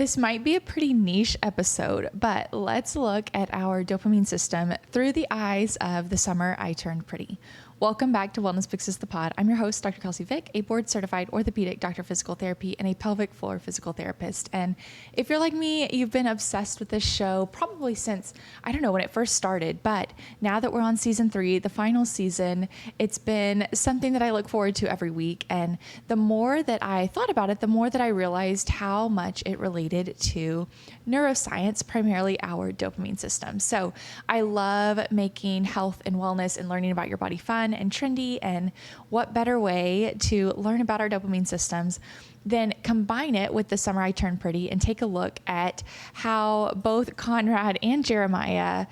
This might be a pretty niche episode, but let's look at our dopamine system through the eyes of the summer I turned pretty. Welcome back to Wellness Fixes the Pod. I'm your host, Dr. Kelsey Vick, a board-certified orthopedic doctor of physical therapy and a pelvic floor physical therapist. And if you're like me, you've been obsessed with this show probably since, I don't know, when it first started. But now that we're on season 3, the final season, it's been something that I look forward to every week. And the more that I thought about it, the more that I realized how much it related to neuroscience, primarily our dopamine system. So I love making health and wellness and learning about your body fun and trendy, and what better way to learn about our dopamine systems than combine it with the summer I turned pretty and take a look at how both Conrad and Jeremiah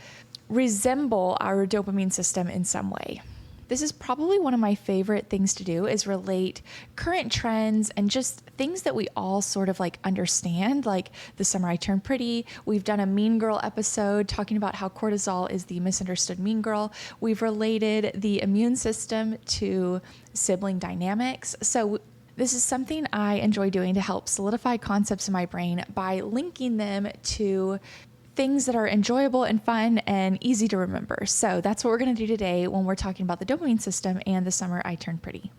resemble our dopamine system in some way. This is probably one of my favorite things to do, is relate current trends and just things that we all sort of like understand, like the summer I turned pretty. We've done a Mean Girl episode talking about how cortisol is the misunderstood mean girl. We've related the immune system to sibling dynamics. So this is something I enjoy doing to help solidify concepts in my brain by linking them to things that are enjoyable and fun and easy to remember. So that's what we're going to do today when we're talking about the dopamine system and the summer I turned pretty.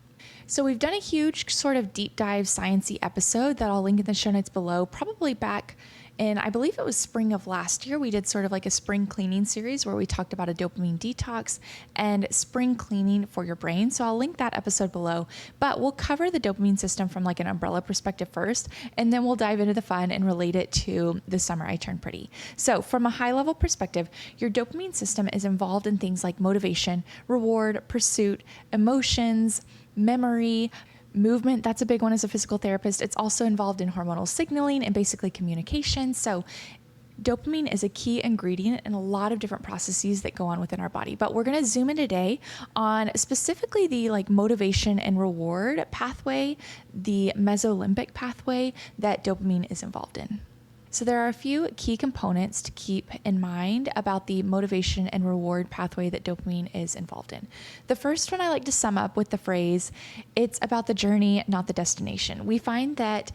So we've done a huge sort of deep dive sciencey episode that I'll link in the show notes below, probably back in, I believe it was spring of last year. We did sort of like a spring cleaning series where we talked about a dopamine detox and spring cleaning for your brain. So I'll link that episode below, but we'll cover the dopamine system from like an umbrella perspective first, and then we'll dive into the fun and relate it to the summer I turned pretty. So from a high level perspective, your dopamine system is involved in things like motivation, reward, pursuit, emotions, memory, movement. That's a big one as a physical therapist. It's also involved in hormonal signaling and basically communication. So dopamine is a key ingredient in a lot of different processes that go on within our body. But we're going to zoom in today on specifically the like motivation and reward pathway, the mesolimbic pathway that dopamine is involved in. So there are a few key components to keep in mind about the motivation and reward pathway that dopamine is involved in. The first one I like to sum up with the phrase, it's about the journey, not the destination. We find that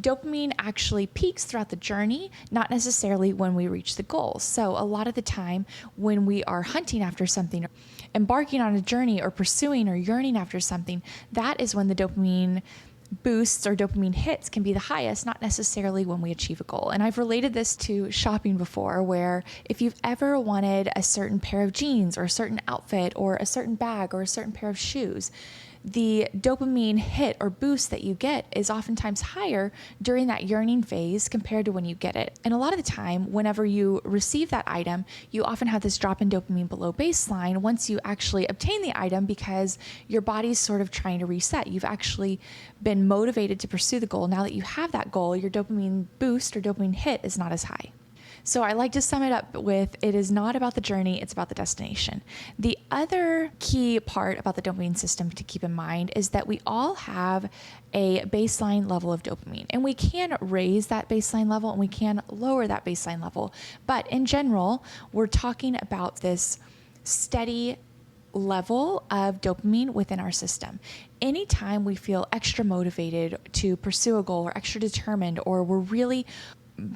dopamine actually peaks throughout the journey, not necessarily when we reach the goal. So a lot of the time when we are hunting after something, embarking on a journey or pursuing or yearning after something, that is when the dopamine boosts or dopamine hits can be the highest, not necessarily when we achieve a goal. And I've related this to shopping before, where if you've ever wanted a certain pair of jeans or a certain outfit or a certain bag or a certain pair of shoes, the dopamine hit or boost that you get is oftentimes higher during that yearning phase compared to when you get it. And a lot of the time, whenever you receive that item, you often have this drop in dopamine below baseline once you actually obtain the item, because your body's sort of trying to reset. You've actually been motivated to pursue the goal. Now that you have that goal, your dopamine boost or dopamine hit is not as high. So I like to sum it up with, it is not about the journey, it's about the destination. The other key part about the dopamine system to keep in mind is that we all have a baseline level of dopamine, and we can raise that baseline level and we can lower that baseline level. But in general, we're talking about this steady level of dopamine within our system. Anytime we feel extra motivated to pursue a goal or extra determined, or we're really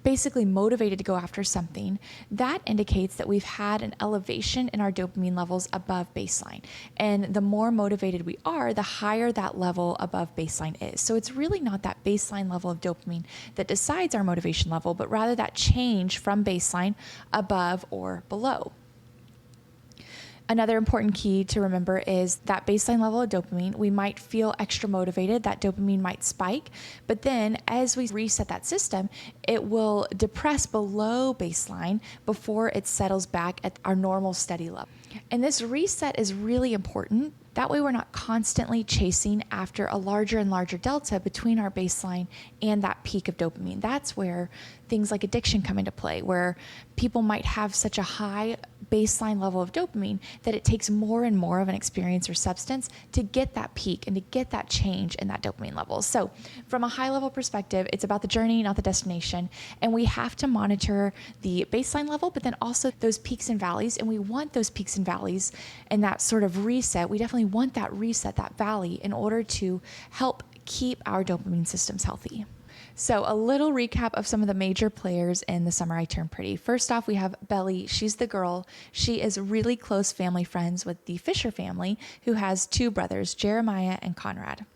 basically motivated to go after something, that indicates that we've had an elevation in our dopamine levels above baseline. And the more motivated we are, the higher that level above baseline is. So it's really not that baseline level of dopamine that decides our motivation level, but rather that change from baseline above or below. Another important key to remember is that baseline level of dopamine, we might feel extra motivated, that dopamine might spike, but then as we reset that system, it will depress below baseline before it settles back at our normal steady level. And this reset is really important. That way we're not constantly chasing after a larger and larger delta between our baseline and that peak of dopamine. That's where things like addiction come into play, where people might have such a high baseline level of dopamine that it takes more and more of an experience or substance to get that peak and to get that change in that dopamine level. So from a high level perspective, it's about the journey, not the destination. And we have to monitor the baseline level, but then also those peaks and valleys. And we want those peaks and valleys and that sort of reset. We definitely want that reset, that valley, in order to help keep our dopamine systems healthy. So a little recap of some of the major players in The Summer I Turned Pretty. First off, we have Belly. She's the girl. She is really close family friends with the Fisher family, who has two brothers, Jeremiah and Conrad.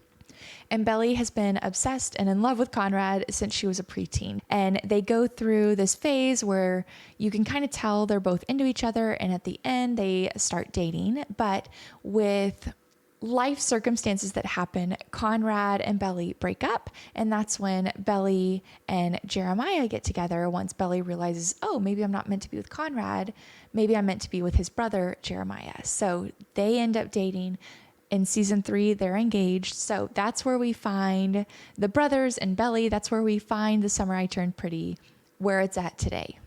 And Belly has been obsessed and in love with Conrad since she was a preteen. And they go through this phase where you can kind of tell they're both into each other. And at the end, they start dating. But with life circumstances that happen, Conrad and Belly break up. And that's when Belly and Jeremiah get together once Belly realizes, oh, maybe I'm not meant to be with Conrad. Maybe I'm meant to be with his brother, Jeremiah. So they end up dating. In season 3, they're engaged. So that's where we find the brothers and Belly. That's where we find The Summer I Turned Pretty, where it's at today.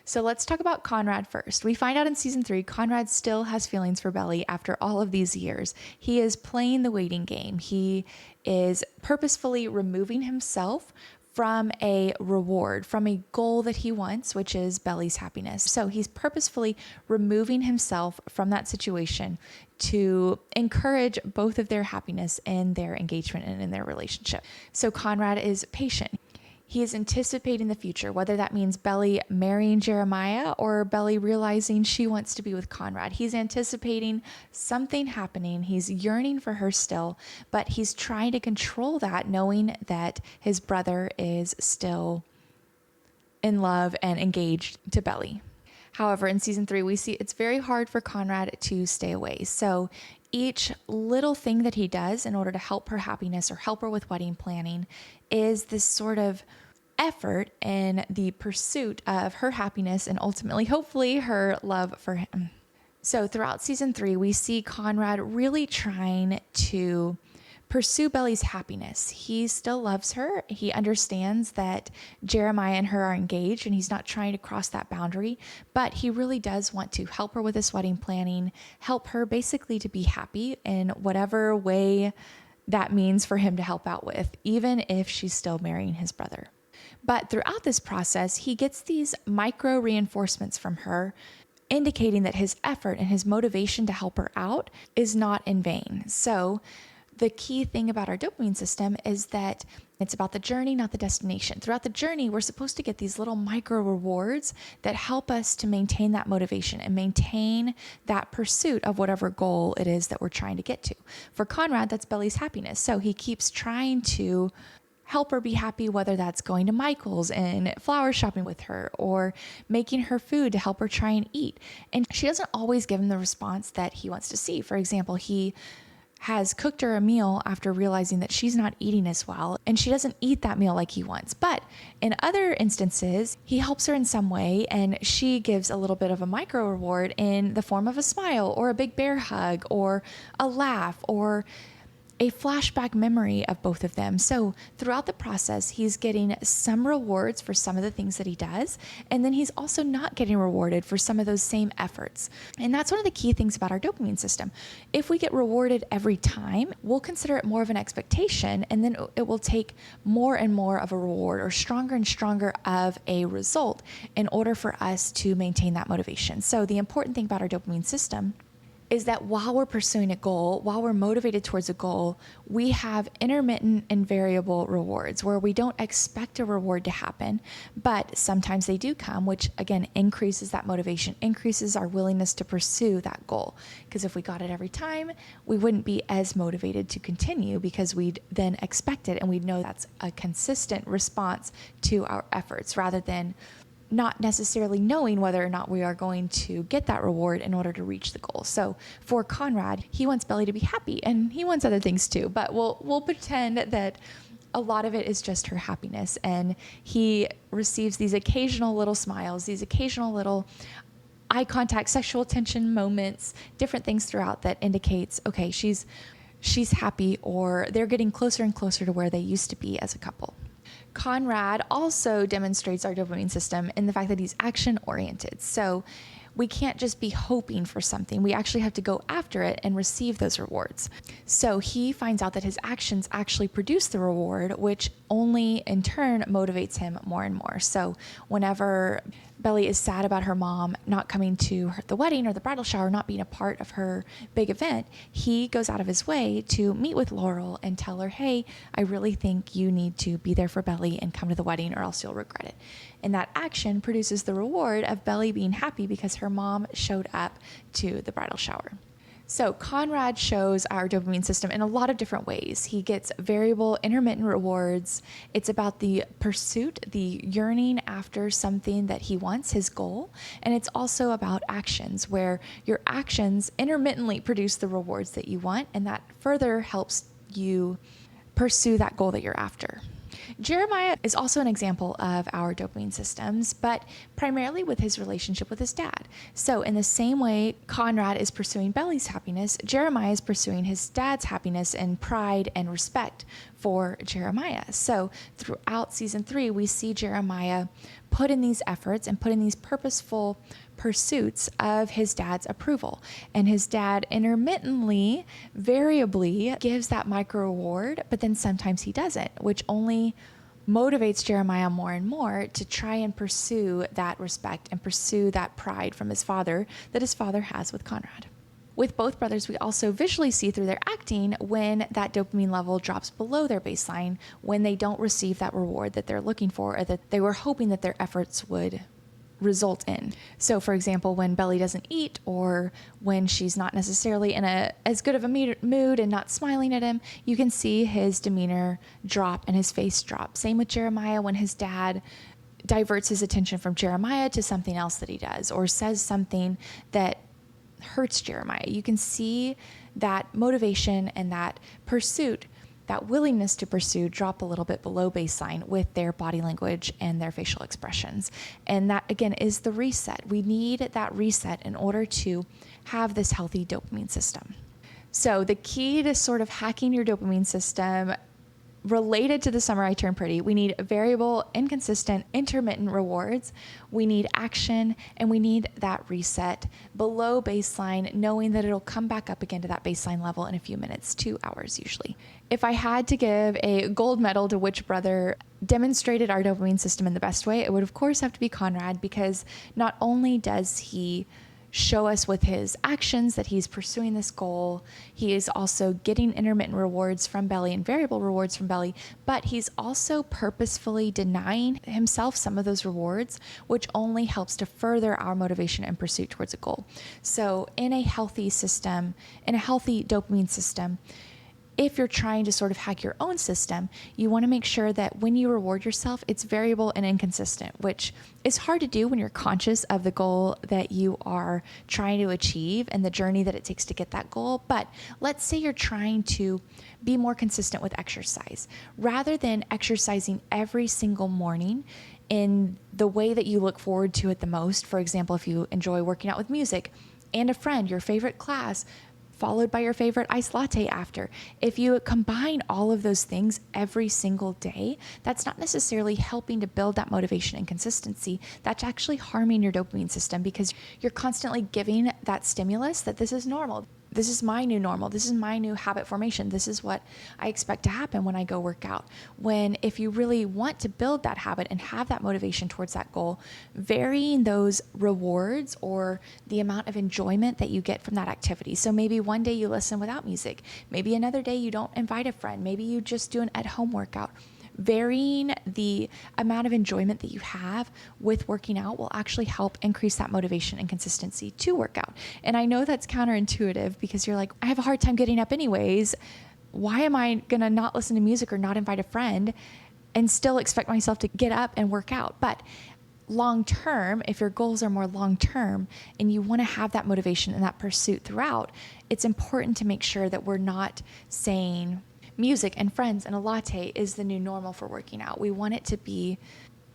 So let's talk about Conrad first. We find out in season 3, Conrad still has feelings for Belly after all of these years. He is playing the waiting game. He is purposefully removing himself from a reward, from a goal that he wants, which is Belly's happiness. So he's purposefully removing himself from that situation to encourage both of their happiness in their engagement and in their relationship. So Conrad is patient. He is anticipating the future, whether that means Belly marrying Jeremiah or Belly realizing she wants to be with Conrad. He's anticipating something happening. He's yearning for her still, but he's trying to control that, knowing that his brother is still in love and engaged to Belly. However, in season 3, we see it's very hard for Conrad to stay away. So each little thing that he does in order to help her happiness or help her with wedding planning is this sort of effort in the pursuit of her happiness and ultimately, hopefully, her love for him. So throughout season 3, we see Conrad really trying to pursue Belly's happiness. He still loves her. He understands that Jeremiah and her are engaged and he's not trying to cross that boundary, but he really does want to help her with this wedding planning, help her basically to be happy in whatever way that means for him to help out with, even if she's still marrying his brother. But throughout this process, he gets these micro reinforcements from her, indicating that his effort and his motivation to help her out is not in vain. So the key thing about our dopamine system is that it's about the journey, not the destination. Throughout the journey, we're supposed to get these little micro rewards that help us to maintain that motivation and maintain that pursuit of whatever goal it is that we're trying to get to. For Conrad, that's Belly's happiness. So he keeps trying to help her be happy, whether that's going to Michael's and flower shopping with her or making her food to help her try and eat. And she doesn't always give him the response that he wants to see. For example, he has cooked her a meal after realizing that she's not eating as well, and she doesn't eat that meal like he wants. But in other instances, he helps her in some way, and she gives a little bit of a micro reward in the form of a smile or a big bear hug or a laugh or a flashback memory of both of them. So throughout the process, he's getting some rewards for some of the things that he does, and then he's also not getting rewarded for some of those same efforts. And that's one of the key things about our dopamine system. If we get rewarded every time, we'll consider it more of an expectation, and then it will take more and more of a reward or stronger and stronger of a result in order for us to maintain that motivation. So the important thing about our dopamine system is that while we're pursuing a goal, while we're motivated towards a goal, we have intermittent and variable rewards where we don't expect a reward to happen, but sometimes they do come, which again increases that motivation, increases our willingness to pursue that goal. Because if we got it every time, we wouldn't be as motivated to continue because we'd then expect it and we'd know that's a consistent response to our efforts rather than not necessarily knowing whether or not we are going to get that reward in order to reach the goal. So for Conrad, he wants Belly to be happy and he wants other things too, but we'll pretend that a lot of it is just her happiness, and he receives these occasional little smiles, these occasional little eye contact, sexual tension moments, different things throughout that indicates, okay, she's happy, or they're getting closer and closer to where they used to be as a couple. Conrad also demonstrates our dopamine system in the fact that he's action-oriented. So we can't just be hoping for something. We actually have to go after it and receive those rewards. So he finds out that his actions actually produce the reward, which only in turn motivates him more and more. So whenever Belly is sad about her mom not coming to the wedding or the bridal shower, not being a part of her big event, he goes out of his way to meet with Laurel and tell her, hey, I really think you need to be there for Belly and come to the wedding or else you'll regret it. And that action produces the reward of Belly being happy because her mom showed up to the bridal shower. So Conrad shows our dopamine system in a lot of different ways. He gets variable, intermittent rewards. It's about the pursuit, the yearning after something that he wants, his goal. And it's also about actions, where your actions intermittently produce the rewards that you want, and that further helps you pursue that goal that you're after. Jeremiah is also an example of our dopamine systems, but primarily with his relationship with his dad. So in the same way Conrad is pursuing Belly's happiness, Jeremiah is pursuing his dad's happiness and pride and respect for Jeremiah. So throughout season 3, we see Jeremiah put in these efforts and put in these purposeful pursuits of his dad's approval. And his dad intermittently, variably gives that micro reward, but then sometimes he doesn't, which only motivates Jeremiah more and more to try and pursue that respect and pursue that pride from his father that his father has with Conrad. With both brothers, we also visually see through their acting when that dopamine level drops below their baseline, when they don't receive that reward that they're looking for or that they were hoping that their efforts would result in. So for example, when Belly doesn't eat, or when she's not necessarily in as good of a mood and not smiling at him, you can see his demeanor drop and his face drop. Same with Jeremiah when his dad diverts his attention from Jeremiah to something else that he does, or says something that hurts Jeremiah. You can see that motivation and that pursuit, that willingness to pursue, drop a little bit below baseline with their body language and their facial expressions. And that, again, is the reset. We need that reset in order to have this healthy dopamine system. So the key to sort of hacking your dopamine system related to the summer I turned pretty, we need variable, inconsistent, intermittent rewards. We need action, and we need that reset below baseline, knowing that it'll come back up again to that baseline level in a few minutes, 2 hours usually. If I had to give a gold medal to which brother demonstrated our dopamine system in the best way, it would of course have to be Conrad, because not only does he show us with his actions that he's pursuing this goal, he is also getting intermittent rewards from Belly and variable rewards from Belly, but he's also purposefully denying himself some of those rewards, which only helps to further our motivation and pursuit towards a goal. So in a healthy system, in a healthy dopamine system, if you're trying to sort of hack your own system, you want to make sure that when you reward yourself, it's variable and inconsistent, which is hard to do when you're conscious of the goal that you are trying to achieve and the journey that it takes to get that goal. But let's say you're trying to be more consistent with exercise. Rather than exercising every single morning in the way that you look forward to it the most, for example, if you enjoy working out with music and a friend, your favorite class, followed by your favorite iced latte after. If you combine all of those things every single day, that's not necessarily helping to build that motivation and consistency. That's actually harming your dopamine system, because you're constantly giving that stimulus that this is normal. This is my new normal. This is my new habit formation. This is what I expect to happen when I go work out. When if you really want to build that habit and have that motivation towards that goal, varying those rewards or the amount of enjoyment that you get from that activity. So maybe one day you listen without music. Maybe another day you don't invite a friend. Maybe you just do an at-home workout. Varying the amount of enjoyment that you have with working out will actually help increase that motivation and consistency to work out. And I know that's counterintuitive, because you're like, I have a hard time getting up anyways. Why am I going to not listen to music or not invite a friend and still expect myself to get up and work out? But long term, if your goals are more long term and you want to have that motivation and that pursuit throughout, it's important to make sure that we're not saying music and friends and a latte is the new normal for working out. We want it to be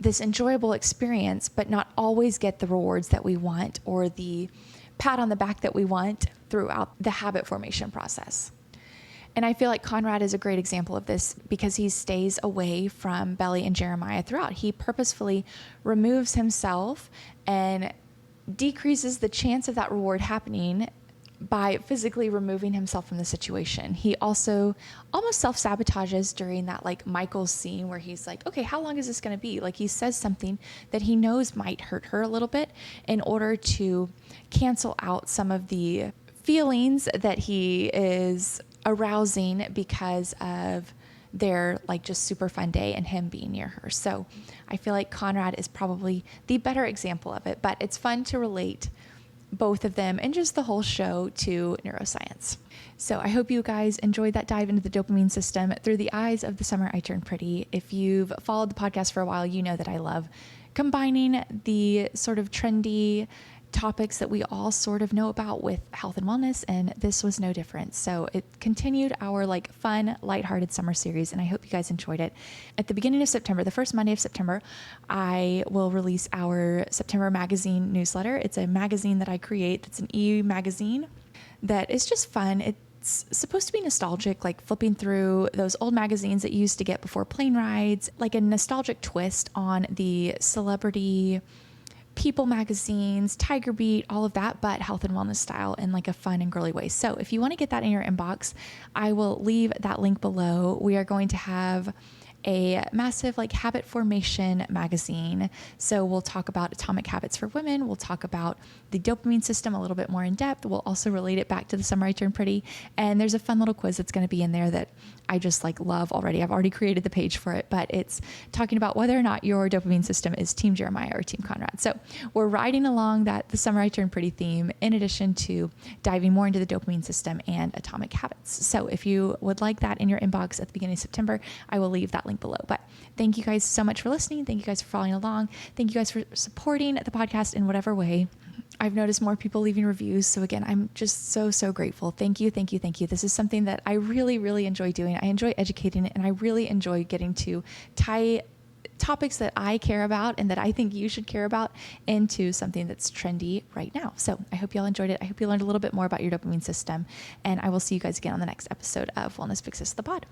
this enjoyable experience, but not always get the rewards that we want or the pat on the back that we want throughout the habit formation process. And I feel like Conrad is a great example of this, because he stays away from Belly and Jeremiah throughout. He purposefully removes himself and decreases the chance of that reward happening by physically removing himself from the situation. He also almost self-sabotages during that like Michael's scene where he's like, okay, how long is this going to be? Like he says something that he knows might hurt her a little bit in order to cancel out some of the feelings that he is arousing because of their like just super fun day and him being near her. So I feel like Conrad is probably the better example of it, but it's fun to relate both of them and just the whole show to neuroscience. So I hope you guys enjoyed that dive into the dopamine system through the eyes of The Summer I Turned Pretty. If you've followed the podcast for a while, you know that I love combining the sort of trendy topics that we all sort of know about with health and wellness, and this was no different. So it continued our like fun, lighthearted summer series, and I hope you guys enjoyed it. At the beginning of September, the first Monday of September, I will release our September magazine newsletter. It's a magazine that I create that's an e-magazine that is just fun. It's supposed to be nostalgic, like flipping through those old magazines that you used to get before plane rides, like a nostalgic twist on the celebrity People magazines, Tiger Beat, all of that, but health and wellness style in like a fun and girly way. So if you want to get that in your inbox, I will leave that link below. We are going to have a massive like habit formation magazine. So we'll talk about atomic habits for women. We'll talk about the dopamine system a little bit more in depth. We'll also relate it back to The Summer I Turned Pretty. And there's a fun little quiz that's going to be in there that I just like love already. I've already created the page for it, but it's talking about whether or not your dopamine system is Team Jeremiah or Team Conrad. So we're riding along that The Summer I Turned Pretty theme in addition to diving more into the dopamine system and atomic habits. So if you would like that in your inbox at the beginning of September, I will leave that link below. But thank you guys so much for listening. Thank you guys for following along. Thank you guys for supporting the podcast in whatever way. I've noticed more people leaving reviews. So again, I'm just so grateful. Thank you. This is something that I really enjoy doing. I enjoy educating it, and I really enjoy getting to tie topics that I care about and that I think you should care about into something that's trendy right now. So I hope you all enjoyed it. I hope you learned a little bit more about your dopamine system, and I will see you guys again on the next episode of Wellness Fixes the Pod.